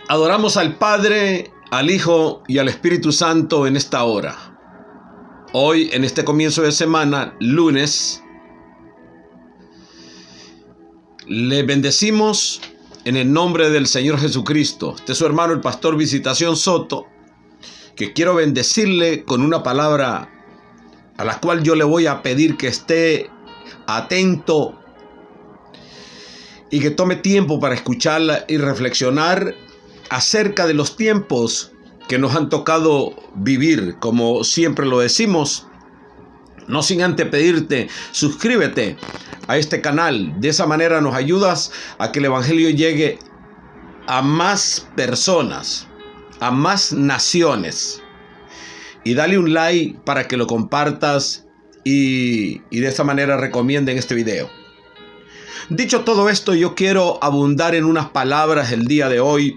Adoramos al Padre, al Hijo y al Espíritu Santo en esta hora. Hoy, en este comienzo de semana, lunes, le bendecimos en el nombre del Señor Jesucristo. Este es su hermano, el pastor Visitación Soto, que quiero bendecirle con una palabra a la cual yo le voy a pedir que esté atento y que tome tiempo para escucharla y reflexionar acerca de los tiempos que nos han tocado vivir. Como siempre lo decimos, no sin antes pedirte, suscríbete a este canal. De esa manera nos ayudas a que el Evangelio llegue a más personas, a más naciones. Y dale un like para que lo compartas y de esa manera recomienden este video. Dicho todo esto, yo quiero abundar en unas palabras el día de hoy,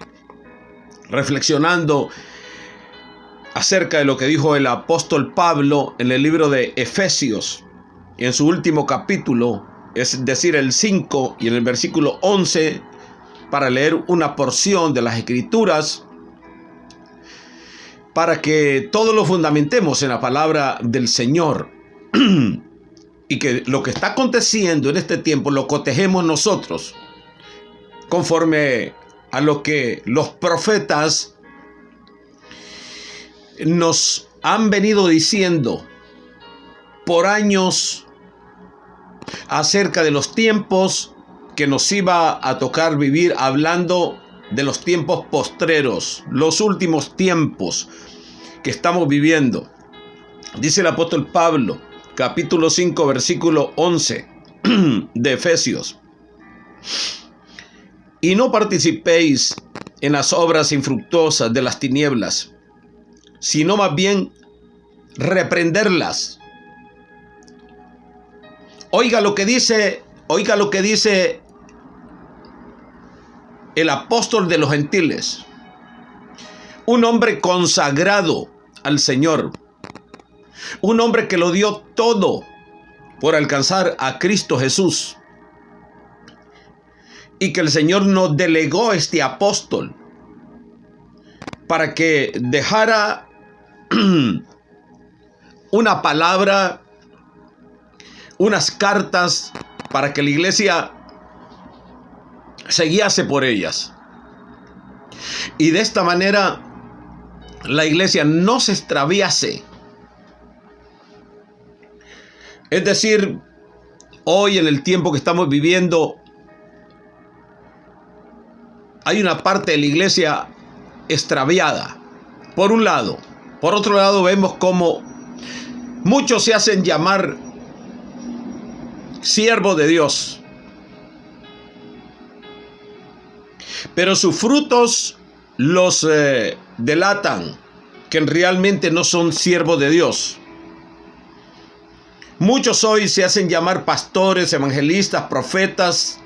reflexionando acerca de lo que dijo el apóstol Pablo en el libro de Efesios, en su último capítulo, es decir, el 5 y en el versículo 11, para leer una porción de las Escrituras, para que todo lo fundamentemos en la palabra del Señor y que lo que está aconteciendo en este tiempo lo cotejemos nosotros conforme a lo que los profetas nos han venido diciendo por años acerca de los tiempos que nos iba a tocar vivir, hablando de los tiempos postreros, los últimos tiempos que estamos viviendo. Dice el apóstol Pablo, capítulo 5, versículo 11 de Efesios: y no participéis en las obras infructuosas de las tinieblas, sino más bien reprenderlas. Oiga lo que dice el apóstol de los gentiles, un hombre consagrado al Señor, un hombre que lo dio todo por alcanzar a Cristo Jesús, y que el Señor nos delegó este apóstol para que dejara una palabra, unas cartas, para que la iglesia se guiase por ellas. Y de esta manera la iglesia no se extraviase. Es decir, hoy en el tiempo que estamos viviendo, hay una parte de la iglesia extraviada, por un lado. Por otro lado, vemos cómo muchos se hacen llamar siervos de Dios, pero sus frutos los delatan que realmente no son siervos de Dios. Muchos hoy se hacen llamar pastores, evangelistas, profetas,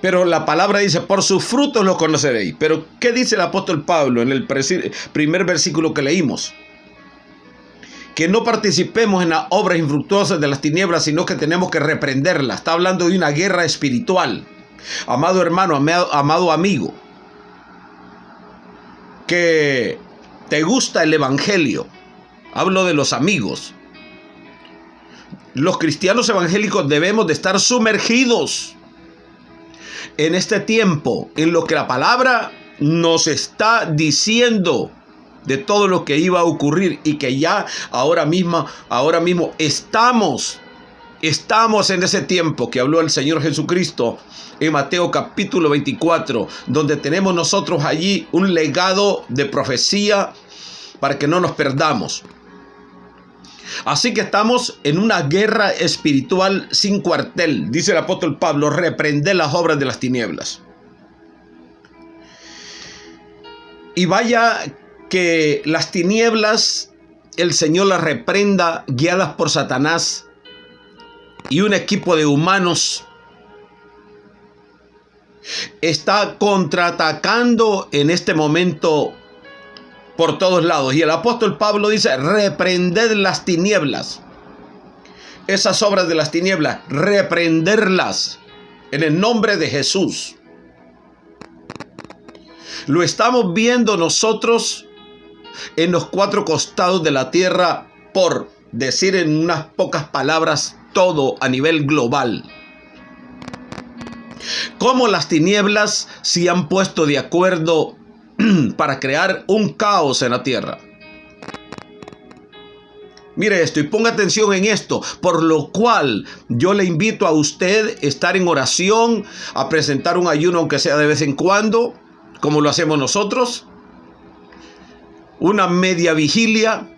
pero la palabra dice: por sus frutos los conoceréis. Pero ¿qué dice el apóstol Pablo en el primer versículo que leímos? Que no participemos en las obras infructuosas de las tinieblas, sino que tenemos que reprenderlas. Está hablando de una guerra espiritual. Amado hermano, amado amigo, que te gusta el evangelio, hablo de los amigos. Los cristianos evangélicos debemos de estar sumergidos en este tiempo, en lo que la palabra nos está diciendo de todo lo que iba a ocurrir, y que ya ahora mismo estamos en ese tiempo que habló el Señor Jesucristo en Mateo capítulo 24, donde tenemos nosotros allí un legado de profecía para que no nos perdamos. Así que estamos en una guerra espiritual sin cuartel. Dice el apóstol Pablo: reprended las obras de las tinieblas. Y vaya que las tinieblas, el Señor las reprenda, guiadas por Satanás y un equipo de humanos, está contraatacando en este momento por todos lados. Y el apóstol Pablo dice: reprended las tinieblas. Esas obras de las tinieblas, reprenderlas en el nombre de Jesús. Lo estamos viendo nosotros en los cuatro costados de la tierra, por decir en unas pocas palabras, todo a nivel global. Cómo las tinieblas se han puesto de acuerdo para crear un caos en la tierra. Mire esto y ponga atención en esto, por lo cual yo le invito a usted a estar en oración, a presentar un ayuno aunque sea de vez en cuando, como lo hacemos nosotros, una media vigilia,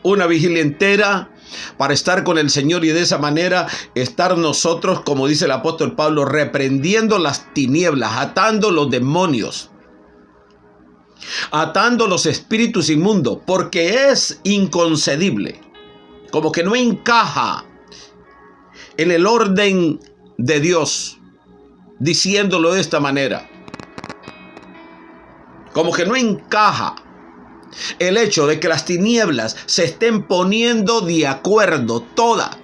una vigilia entera, para estar con el Señor y de esa manera estar nosotros, como dice el apóstol Pablo, reprendiendo las tinieblas, atando los demonios, atando los espíritus inmundos, porque es inconcebible, como que no encaja en el orden de Dios, diciéndolo de esta manera, como que no encaja el hecho de que las tinieblas se estén poniendo de acuerdo toda,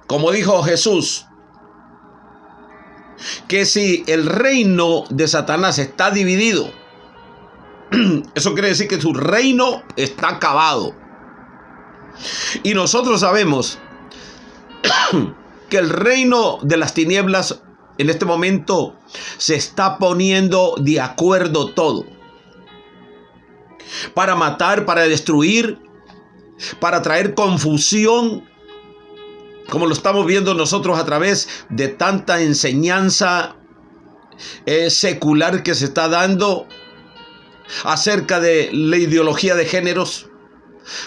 como dijo Jesús, que si el reino de Satanás está dividido, eso quiere decir que su reino está acabado. Y nosotros sabemos que el reino de las tinieblas en este momento se está poniendo de acuerdo todo, para matar, para destruir, para traer confusión, como lo estamos viendo nosotros a través de tanta enseñanza secular que se está dando acerca de la ideología de géneros,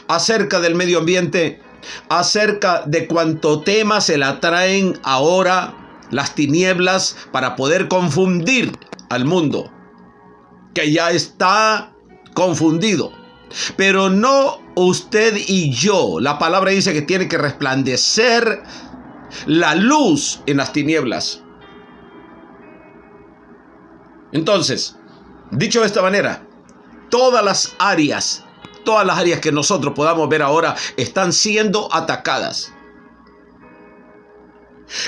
acerca del medio ambiente, acerca de cuánto tema se la traen ahora las tinieblas para poder confundir al mundo, que ya está confundido. Pero no usted y yo. La palabra dice que tiene que resplandecer la luz en las tinieblas. Entonces, dicho de esta manera, todas las áreas que nosotros podamos ver ahora están siendo atacadas.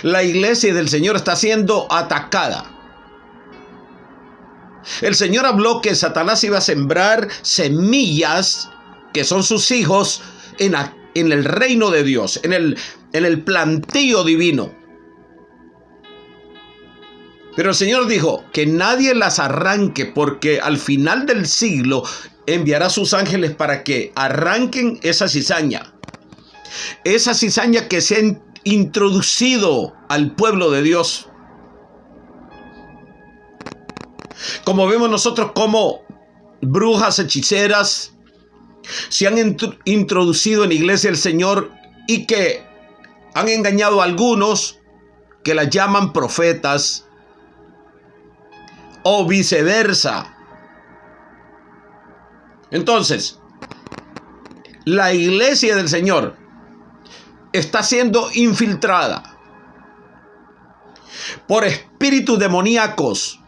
La iglesia del Señor está siendo atacada. El Señor habló que Satanás iba a sembrar semillas, que son sus hijos, en el reino de Dios, en el plantío divino. Pero el Señor dijo que nadie las arranque, porque al final del siglo enviará sus ángeles para que arranquen esa cizaña que se ha introducido al pueblo de Dios. Como vemos nosotros, como brujas, hechiceras se han introducido en la iglesia del Señor y que han engañado a algunos que las llaman profetas, o viceversa. Entonces, la iglesia del Señor está siendo infiltrada por espíritus demoníacos,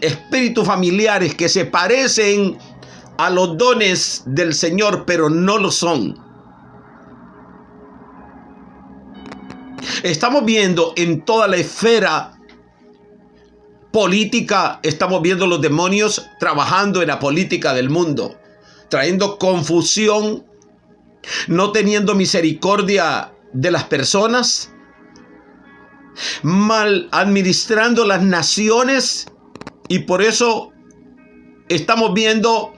espíritus familiares que se parecen a los dones del Señor, pero no lo son. Estamos viendo en toda la esfera política, estamos viendo los demonios trabajando en la política del mundo, trayendo confusión, no teniendo misericordia de las personas, mal administrando las naciones, y por eso estamos viendo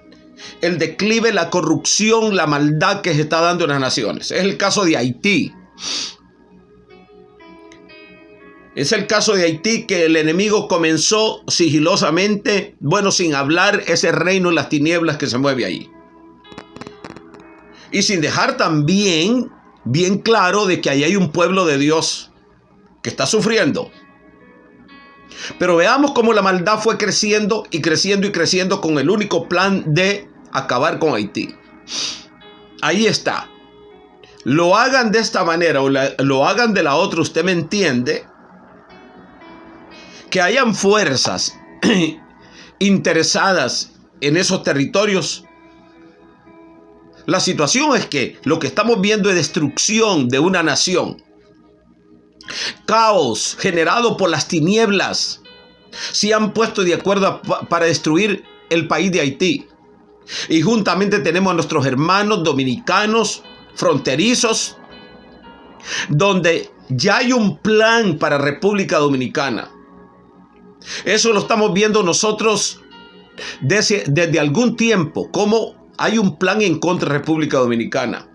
el declive, la corrupción, la maldad que se está dando en las naciones. Es el caso de Haití. Es el caso de Haití, que el enemigo comenzó sigilosamente, sin hablar, ese reino en las tinieblas que se mueve ahí. Y sin dejar también bien claro de que ahí hay un pueblo de Dios que está sufriendo. Pero veamos cómo la maldad fue creciendo y creciendo y creciendo con el único plan de acabar con Haití. Ahí está. Lo hagan de esta manera o lo hagan de la otra, usted me entiende. Que hayan fuerzas interesadas en esos territorios. La situación es que lo que estamos viendo es destrucción de una nación. Caos generado por las tinieblas. se han puesto de acuerdo para destruir el país de Haití. Y juntamente tenemos a nuestros hermanos dominicanos fronterizos, donde ya hay un plan para República Dominicana. Eso lo estamos viendo nosotros desde algún tiempo, como hay un plan en contra de República Dominicana,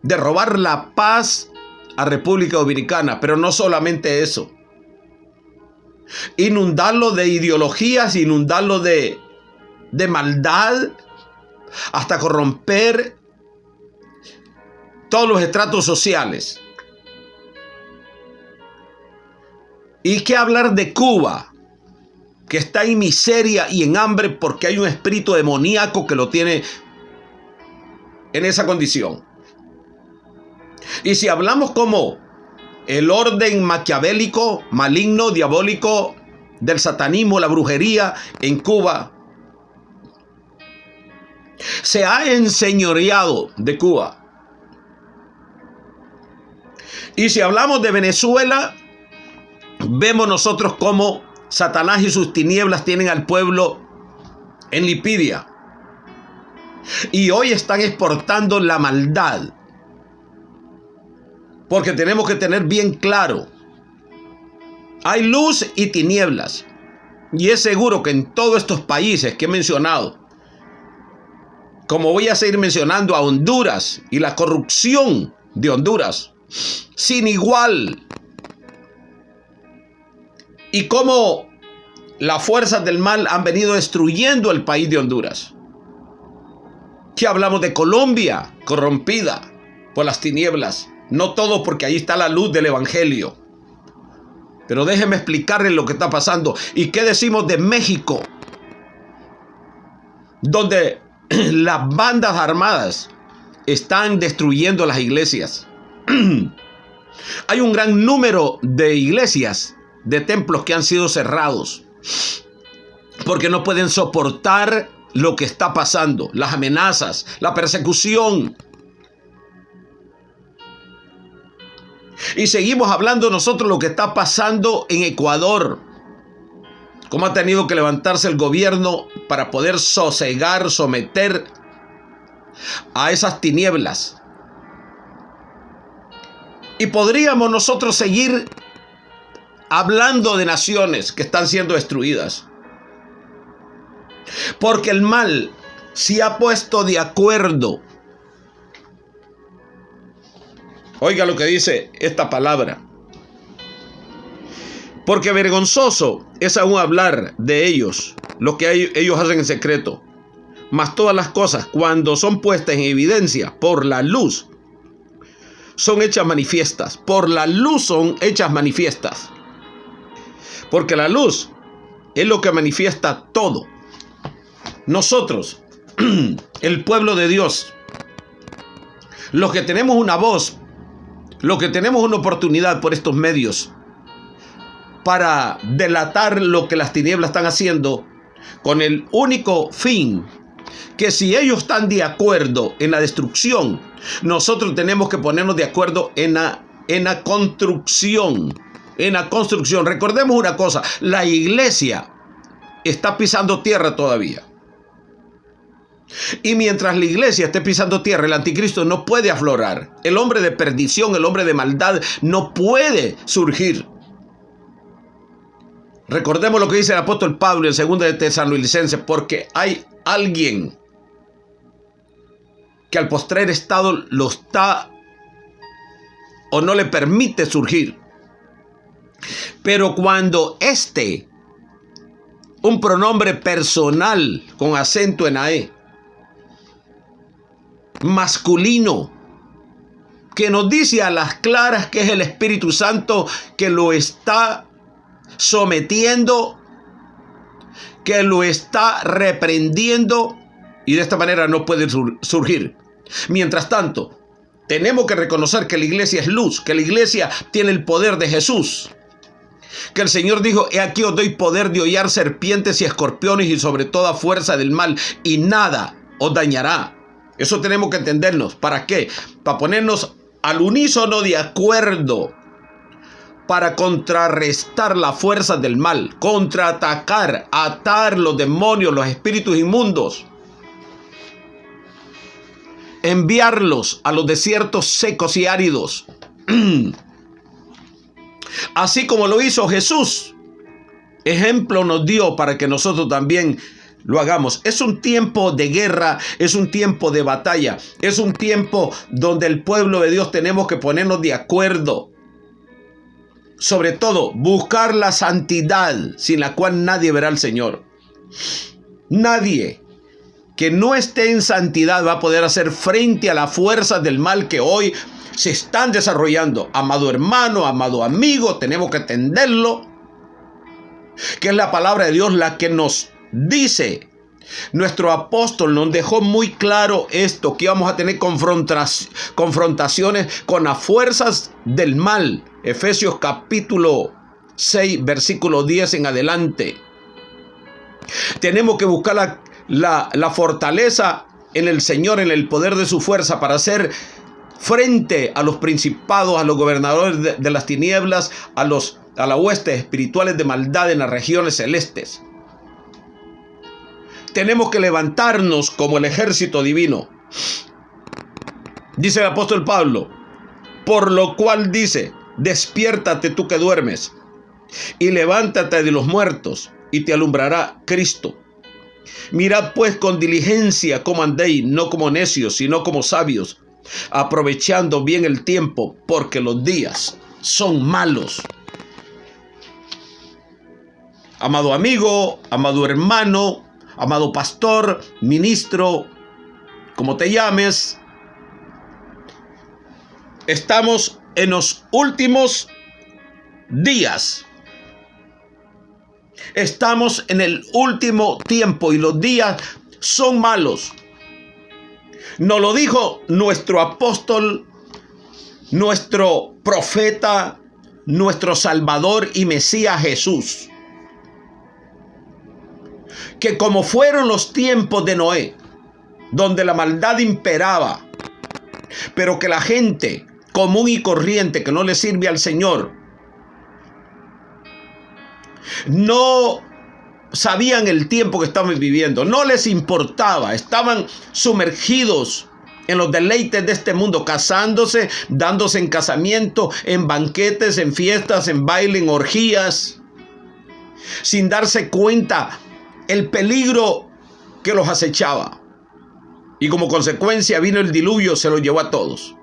de robar la paz a República Dominicana. Pero no solamente eso, inundarlo de ideologías, inundarlo de maldad, hasta corromper todos los estratos sociales. ¿Y qué hablar de Cuba, que está en miseria y en hambre porque hay un espíritu demoníaco que lo tiene en esa condición? Y si hablamos como el orden maquiavélico, maligno, diabólico del satanismo, la brujería en Cuba, se ha enseñoreado de Cuba. Y si hablamos de Venezuela, vemos nosotros cómo Satanás y sus tinieblas tienen al pueblo en lipidia. Y hoy están exportando la maldad. Porque tenemos que tener bien claro, hay luz y tinieblas. Y es seguro que en todos estos países que he mencionado, como voy a seguir mencionando a Honduras y la corrupción de Honduras, sin igual, y cómo las fuerzas del mal han venido destruyendo el país de Honduras. ¿Qué hablamos de Colombia, corrompida por las tinieblas? No todo, porque ahí está la luz del evangelio. Pero déjeme explicarles lo que está pasando. ¿Y qué decimos de México? Donde las bandas armadas están destruyendo las iglesias. Hay un gran número de iglesias, de templos que han sido cerrados porque no pueden soportar lo que está pasando, las amenazas, la persecución. Y seguimos hablando nosotros lo que está pasando en Ecuador, cómo ha tenido que levantarse el gobierno para poder sosegar, someter a esas tinieblas. Y podríamos nosotros seguir hablando de naciones que están siendo destruidas, porque el mal se ha puesto de acuerdo. Oiga lo que dice esta palabra: porque vergonzoso es aún hablar de ellos, lo que ellos hacen en secreto. Mas todas las cosas, cuando son puestas en evidencia por la luz, son hechas manifiestas. Por la luz son hechas manifiestas. Porque la luz es lo que manifiesta todo. Nosotros, el pueblo de Dios, los que tenemos una voz, los que tenemos una oportunidad por estos medios para delatar lo que las tinieblas están haciendo, con el único fin que si ellos están de acuerdo en la destrucción, nosotros tenemos que ponernos de acuerdo en la construcción. En la construcción. Recordemos una cosa: la iglesia está pisando tierra todavía. Y mientras la iglesia esté pisando tierra, el anticristo no puede aflorar. El hombre de perdición, el hombre de maldad, no puede surgir. Recordemos lo que dice el apóstol Pablo en 2 de Tesalonicenses: porque hay alguien que al postrer estado lo está o no le permite surgir. Pero cuando un pronombre personal con acento en AE, masculino, que nos dice a las claras que es el Espíritu Santo que lo está sometiendo, que lo está reprendiendo, y de esta manera no puede surgir. Mientras tanto, tenemos que reconocer que la iglesia es luz, que la iglesia tiene el poder de Jesús, que el Señor dijo: he aquí os doy poder de hollar serpientes y escorpiones y sobre toda fuerza del mal, y nada os dañará. Eso tenemos que entendernos. ¿Para qué? Para ponernos al unísono de acuerdo para contrarrestar las fuerzas del mal, contraatacar, atar los demonios, los espíritus inmundos, enviarlos a los desiertos secos y áridos, así como lo hizo Jesús. Ejemplo nos dio para que nosotros también lo hagamos. Es un tiempo de guerra, es un tiempo de batalla, es un tiempo donde el pueblo de Dios tenemos que ponernos de acuerdo. Sobre todo, buscar la santidad sin la cual nadie verá al Señor. Nadie que no esté en santidad va a poder hacer frente a las fuerzas del mal que hoy se están desarrollando. Amado hermano, amado amigo, tenemos que entenderlo, que es la palabra de Dios la que nos dice. Nuestro apóstol nos dejó muy claro esto, que íbamos a tener confrontaciones con las fuerzas del mal. Efesios capítulo 6, versículo 10 en adelante. Tenemos que buscar la fortaleza en el Señor, en el poder de su fuerza, para hacer frente a los principados, a los gobernadores de las tinieblas, a las huestes espirituales de maldad en las regiones celestes. Tenemos que levantarnos como el ejército divino. Dice el apóstol Pablo, por lo cual dice, despiértate tú que duermes, y levántate de los muertos, y te alumbrará Cristo. Mirad pues con diligencia cómo andéis, no como necios, sino como sabios, aprovechando bien el tiempo, porque los días son malos. Amado amigo, amado hermano, amado pastor, ministro, como te llames, estamos en los últimos días. Estamos en el último tiempo y los días son malos. Nos lo dijo nuestro apóstol, nuestro profeta, nuestro Salvador y Mesías Jesús. Que como fueron los tiempos de Noé, donde la maldad imperaba, pero que la gente común y corriente que no le sirve al Señor no sabían el tiempo que estaban viviendo, no les importaba, estaban sumergidos en los deleites de este mundo, casándose, dándose en casamiento, en banquetes, en fiestas, en baile, en orgías, sin darse cuenta el peligro que los acechaba. Y como consecuencia vino el diluvio, se los llevó a todos.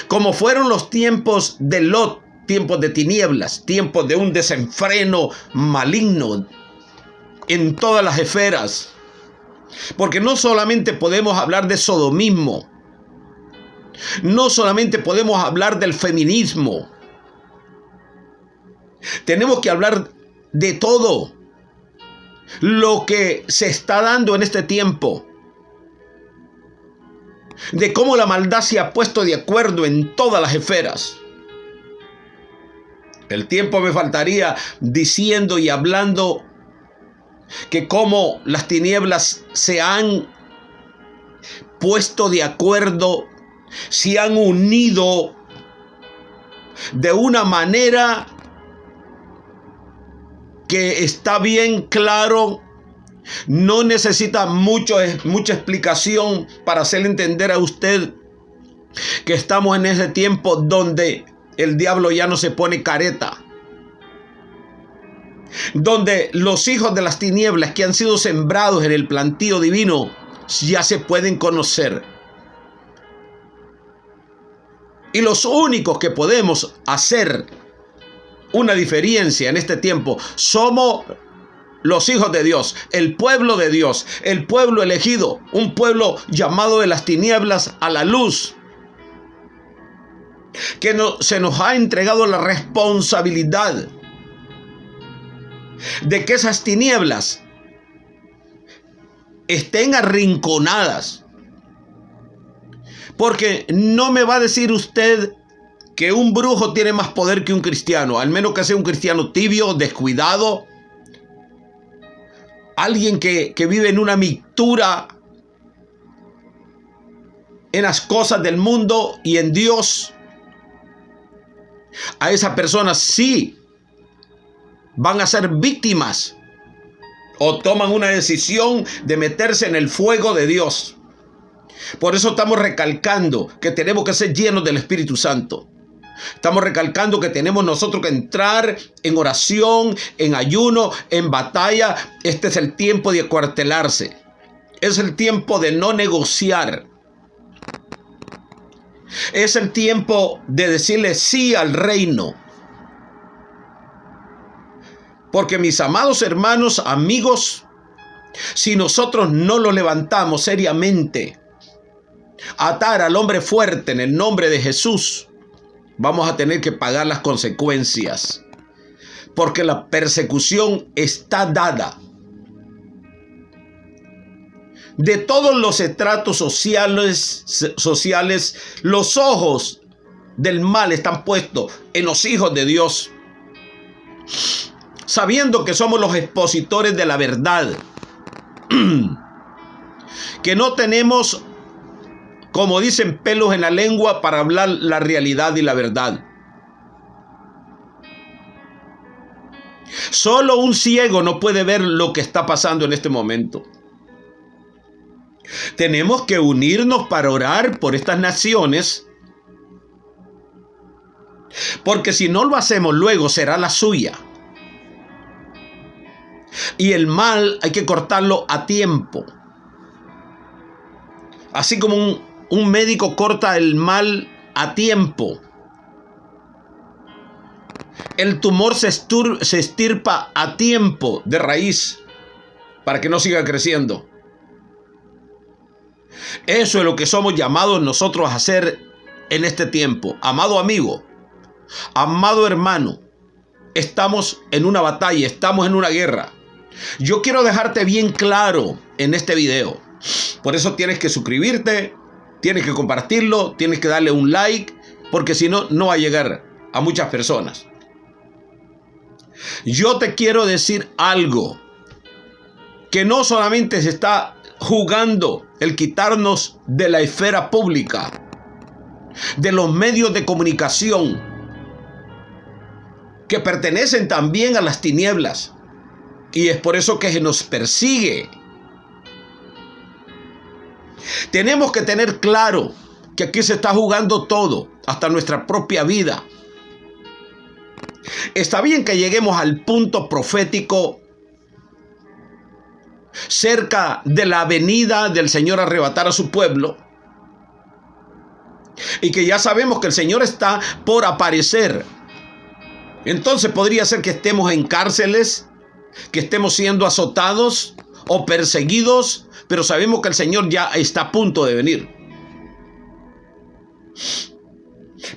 Como fueron los tiempos de Lot, tiempos de tinieblas, tiempos de un desenfreno maligno en todas las esferas. Porque no solamente podemos hablar de sodomismo, no solamente podemos hablar del feminismo, tenemos que hablar de todo lo que se está dando en este tiempo, de cómo la maldad se ha puesto de acuerdo en todas las esferas. El tiempo me faltaría diciendo y hablando que cómo las tinieblas se han puesto de acuerdo, se han unido de una manera que está bien claro, no necesita mucha explicación para hacerle entender a usted que estamos en ese tiempo donde el diablo ya no se pone careta, donde los hijos de las tinieblas que han sido sembrados en el plantío divino ya se pueden conocer. Y los únicos que podemos hacer una diferencia en este tiempo somos los hijos de Dios, el pueblo de Dios, el pueblo elegido, un pueblo llamado de las tinieblas a la luz, que se nos ha entregado la responsabilidad de que esas tinieblas estén arrinconadas. Porque no me va a decir usted que un brujo tiene más poder que un cristiano, al menos que sea un cristiano tibio, descuidado, alguien que vive en una mixtura en las cosas del mundo y en Dios. a esas personas sí van a ser víctimas o toman una decisión de meterse en el fuego de Dios. Por eso estamos recalcando que tenemos que ser llenos del Espíritu Santo. Estamos recalcando que tenemos nosotros que entrar en oración, en ayuno, en batalla. Este es el tiempo de acuartelarse. Es el tiempo de no negociar. Es el tiempo de decirle sí al reino. Porque mis amados hermanos, amigos, si nosotros no lo levantamos seriamente, atar al hombre fuerte en el nombre de Jesús, vamos a tener que pagar las consecuencias. Porque la persecución está dada. De todos los estratos sociales, los ojos del mal están puestos en los hijos de Dios. Sabiendo que somos los expositores de la verdad. Que no tenemos, como dicen, pelos en la lengua para hablar la realidad y la verdad. Solo un ciego no puede ver lo que está pasando en este momento. Tenemos que unirnos para orar por estas naciones, porque si no lo hacemos, luego será la suya. Y el mal hay que cortarlo a tiempo. Así como un médico corta el mal a tiempo. El tumor se estirpa a tiempo de raíz para que no siga creciendo. Eso es lo que somos llamados nosotros a hacer en este tiempo. Amado amigo, amado hermano, estamos en una batalla, estamos en una guerra. Yo quiero dejarte bien claro en este video. Por eso tienes que suscribirte, tienes que compartirlo, tienes que darle un like, porque si no, no va a llegar a muchas personas. Yo te quiero decir algo, que no solamente se está jugando el quitarnos de la esfera pública, de los medios de comunicación, que pertenecen también a las tinieblas, y es por eso que se nos persigue. Tenemos que tener claro que aquí se está jugando todo, hasta nuestra propia vida. Está bien que lleguemos al punto profético cerca de la venida del Señor a arrebatar a su pueblo, y que ya sabemos que el Señor está por aparecer. Entonces podría ser que estemos en cárceles, que estemos siendo azotados o perseguidos, pero sabemos que el Señor ya está a punto de venir.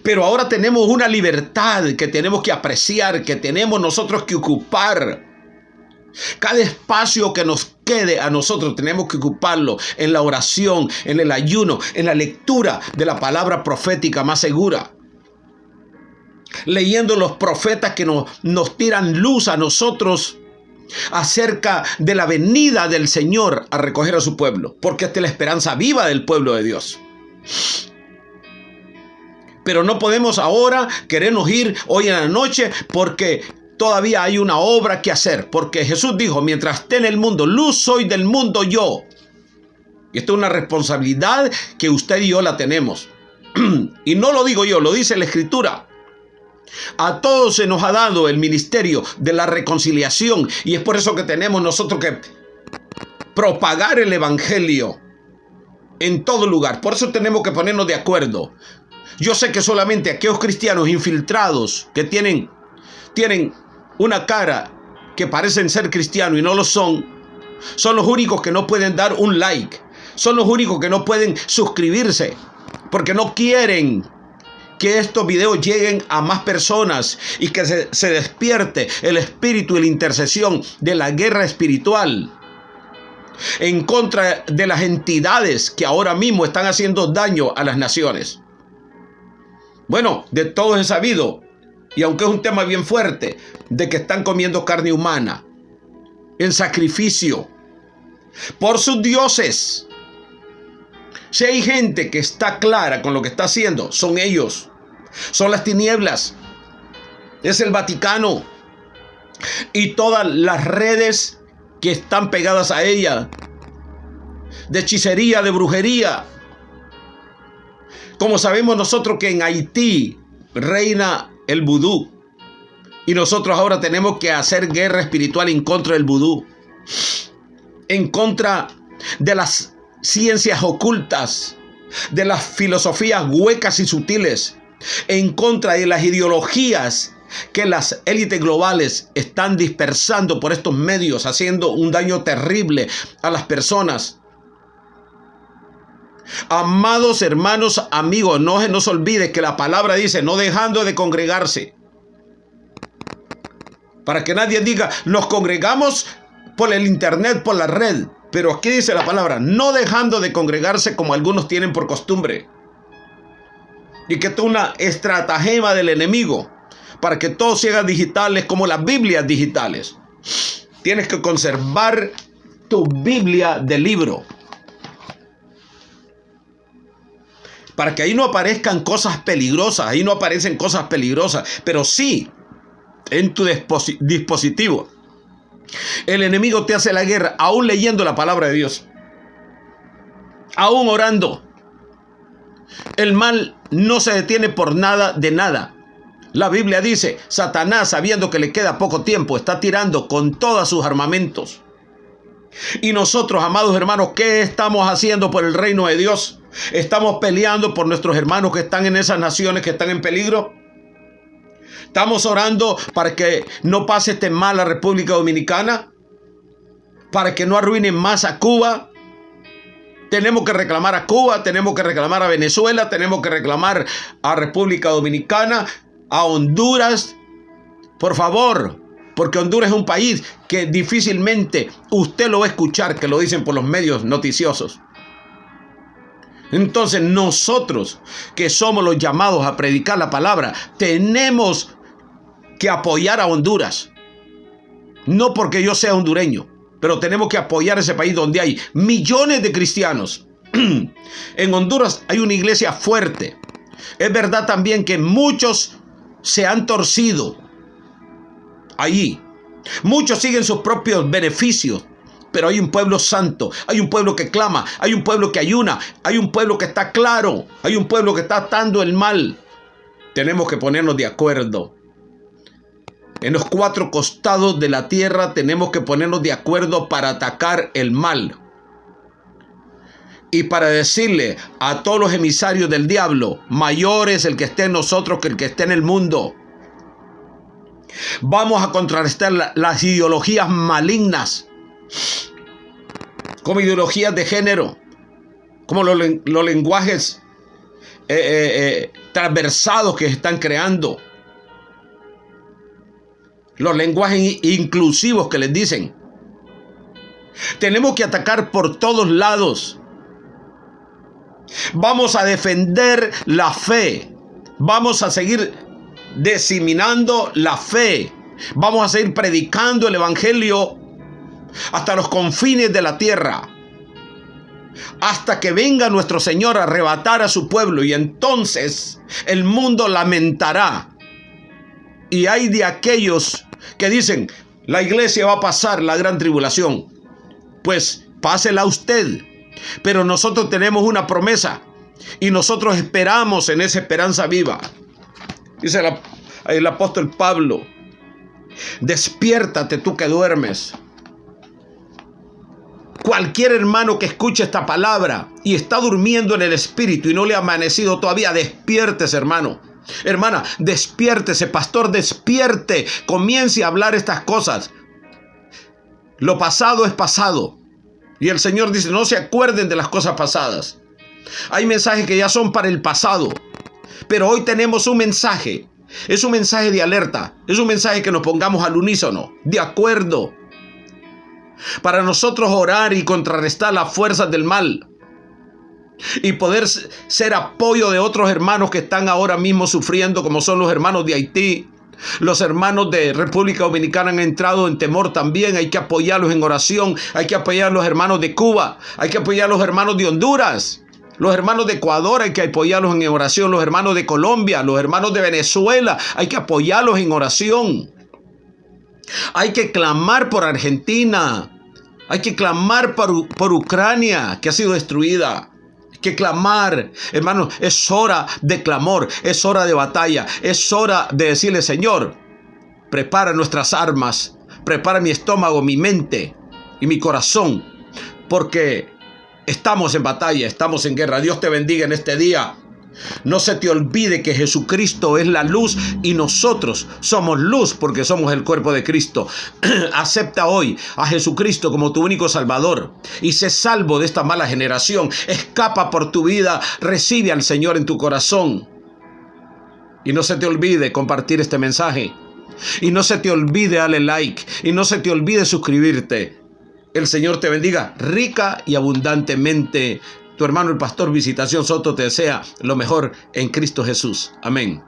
Pero ahora tenemos una libertad que tenemos que apreciar, que tenemos nosotros que ocupar. Cada espacio que nos quede a nosotros tenemos que ocuparlo en la oración, en el ayuno, en la lectura de la palabra profética más segura. Leyendo los profetas que nos tiran luz a nosotros acerca de la venida del Señor a recoger a su pueblo, porque esta es la esperanza viva del pueblo de Dios. Pero no podemos ahora querernos ir hoy en la noche, porque todavía hay una obra que hacer, porque Jesús dijo: mientras esté en el mundo, luz soy del mundo yo. Y esta es una responsabilidad que usted y yo la tenemos. Y no lo digo yo, lo dice la Escritura. A todos se nos ha dado el ministerio de la reconciliación, y es por eso que tenemos nosotros que propagar el evangelio en todo lugar. Por eso tenemos que ponernos de acuerdo. Yo sé que solamente aquellos cristianos infiltrados que tienen una cara que parecen ser cristianos y no lo son los únicos que no pueden dar un like, son los únicos que no pueden suscribirse, porque no quieren que estos videos lleguen a más personas y que se despierte el espíritu y la intercesión de la guerra espiritual en contra de las entidades que ahora mismo están haciendo daño a las naciones. Bueno, de todos he sabido, y aunque es un tema bien fuerte, de que están comiendo carne humana en sacrificio por sus dioses. Si hay gente que está clara con lo que está haciendo, son ellos, son las tinieblas. es el Vaticano y todas las redes que están pegadas a ella, de hechicería, de brujería. Como sabemos nosotros que en Haití reina el vudú, y nosotros ahora tenemos que hacer guerra espiritual en contra del vudú, en contra de las ciencias ocultas, de las filosofías huecas y sutiles, en contra de las ideologías que las élites globales están dispersando por estos medios, haciendo un daño terrible a las personas. Amados hermanos, amigos, no se nos olvide que la palabra dice, no dejando de congregarse. Para que nadie diga, nos congregamos por el internet, por la red. Pero aquí dice la palabra, no dejando de congregarse como algunos tienen por costumbre. Y que esto es una estratagema del enemigo para que todos se hagan digitales como las Biblias digitales. Tienes que conservar tu Biblia de libro, para que ahí no aparezcan cosas peligrosas. Ahí no aparecen cosas peligrosas, pero sí en tu dispositivo. El enemigo te hace la guerra aún leyendo la palabra de Dios, aún orando. El mal no se detiene por nada de nada. La Biblia dice, Satanás, sabiendo que le queda poco tiempo, está tirando con todos sus armamentos. Y nosotros, amados hermanos, ¿qué estamos haciendo por el reino de Dios? ¿Estamos peleando por nuestros hermanos que están en esas naciones que están en peligro? ¿Estamos orando para que no pase este mal a República Dominicana? ¿Para que no arruinen más a Cuba? Tenemos que reclamar a Cuba, tenemos que reclamar a Venezuela, tenemos que reclamar a República Dominicana, a Honduras. Por favor, porque Honduras es un país que difícilmente usted lo va a escuchar, que lo dicen por los medios noticiosos. Entonces nosotros, que somos los llamados a predicar la palabra, tenemos que apoyar a Honduras. No porque yo sea hondureño, pero tenemos que apoyar ese país donde hay millones de cristianos. En Honduras hay una iglesia fuerte. Es verdad también que muchos se han torcido allí. Muchos siguen sus propios beneficios. Pero hay un pueblo santo, hay un pueblo que clama, hay un pueblo que ayuna, hay un pueblo que está claro, hay un pueblo que está atando el mal. Tenemos que ponernos de acuerdo. En los 4 costados de la tierra tenemos que ponernos de acuerdo para atacar el mal. Y para decirle a todos los emisarios del diablo, mayor es el que esté en nosotros que el que esté en el mundo. Vamos a contrarrestar las ideologías malignas, como ideologías de género, como los lenguajes transversados que se están creando, los lenguajes inclusivos que les dicen. Tenemos que atacar por todos lados. Vamos a defender la fe, vamos a seguir diseminando la fe, vamos a seguir predicando el evangelio hasta los confines de la tierra, hasta que venga nuestro Señor a arrebatar a su pueblo, y entonces el mundo lamentará. Y hay de aquellos que dicen, la iglesia va a pasar la gran tribulación. Pues pásela usted, pero nosotros tenemos una promesa y nosotros esperamos en esa esperanza viva. Dice el apóstol Pablo, despiértate tú que duermes. Cualquier hermano que escuche esta palabra y está durmiendo en el espíritu y no le ha amanecido todavía, despiértese, hermano. Hermana, despiértese. Pastor, despierte. Comience a hablar estas cosas. Lo pasado es pasado. Y el Señor dice, no se acuerden de las cosas pasadas. Hay mensajes que ya son para el pasado. Pero hoy tenemos un mensaje. Es un mensaje de alerta. Es un mensaje que nos pongamos al unísono, de acuerdo, para nosotros orar y contrarrestar las fuerzas del mal y poder ser apoyo de otros hermanos que están ahora mismo sufriendo, como son los hermanos de Haití. Los hermanos de República Dominicana han entrado en temor también. Hay que apoyarlos en oración. Hay que apoyar a los hermanos de Cuba. Hay que apoyar a los hermanos de Honduras. Los hermanos de Ecuador hay que apoyarlos en oración. Los hermanos de Colombia, los hermanos de Venezuela, hay que apoyarlos en oración. Hay que clamar por Argentina. Hay que clamar por Ucrania, que ha sido destruida. Hay que clamar, hermanos. Es hora de clamor, es hora de batalla. Es hora de decirle: Señor, prepara nuestras armas, prepara mi estómago, mi mente y mi corazón, porque estamos en batalla, estamos en guerra. Dios te bendiga en este día. No se te olvide que Jesucristo es la luz y nosotros somos luz porque somos el cuerpo de Cristo. Acepta hoy a Jesucristo como tu único Salvador y sé salvo de esta mala generación. Escapa por tu vida, recibe al Señor en tu corazón. Y no se te olvide compartir este mensaje. Y no se te olvide darle like. Y no se te olvide suscribirte. El Señor te bendiga rica y abundantemente. Tu hermano el pastor Visitación Soto te desea lo mejor en Cristo Jesús. Amén.